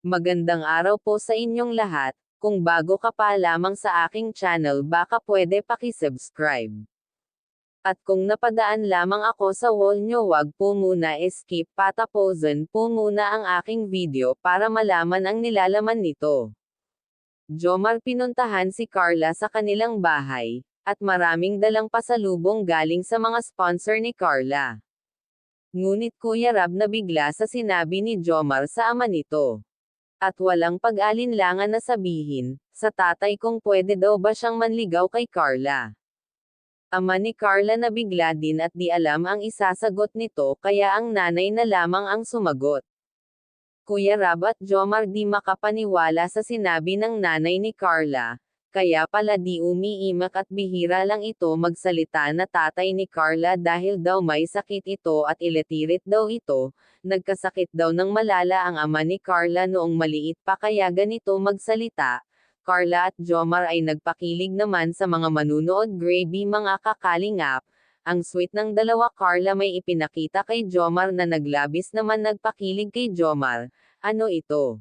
Magandang araw po sa inyong lahat. Kung bago ka pa lamang sa aking channel, baka pwede paki-subscribe. At kung napadaan lamang ako sa wall nyo, wag po muna skip, patapusin po muna ang aking video para malaman ang nilalaman nito. Jomar pinuntahan si Carla sa kanilang bahay, at maraming dalang pasalubong galing sa mga sponsor ni Carla. Ngunit Kuya Rab nabigla sa sinabi ni Jomar sa ama nito. At walang pag-alinlangan na sabihin, sa tatay kung pwede daw ba siyang manligaw kay Carla. Ama ni Carla nabigla din at di alam ang isasagot nito kaya ang nanay na lamang ang sumagot. Kuya Rab at Jomar di makapaniwala sa sinabi ng nanay ni Carla, kaya pala di umiimak at bihira lang ito magsalita na tatay ni Carla dahil daw may sakit ito at iletirit daw ito, nagkasakit daw ng malala ang ama ni Carla noong maliit pa kaya ganito magsalita. Carla at Jomar ay nagpakilig naman sa mga manunood. Grabe mga kakalingap. Ang sweet ng dalawa. Carla may ipinakita kay Jomar na naglabis naman nagpakilig kay Jomar. Ano ito?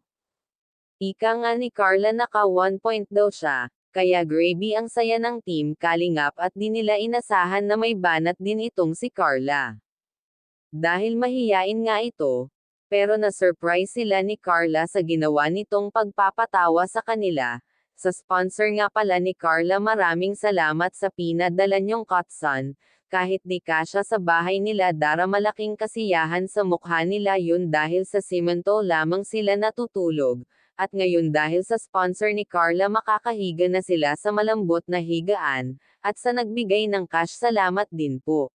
Ika nga ni Carla naka 1 point daw siya, kaya grabe ang saya ng team Kalingap at di nila inasahan na may banat din itong si Carla. Dahil mahiyain nga ito, pero na-surprise sila ni Carla sa ginawa nitong pagpapatawa sa kanila. Sa sponsor nga pala ni Carla, maraming salamat sa pinadala niyong Kotson. Kahit di kasya sa bahay nila, malaking kasiyahan sa mukha nila yun dahil sa simento lamang sila natutulog. At ngayon dahil sa sponsor ni Carla makakahiga na sila sa malambot na higaan, at sa nagbigay ng cash salamat din po.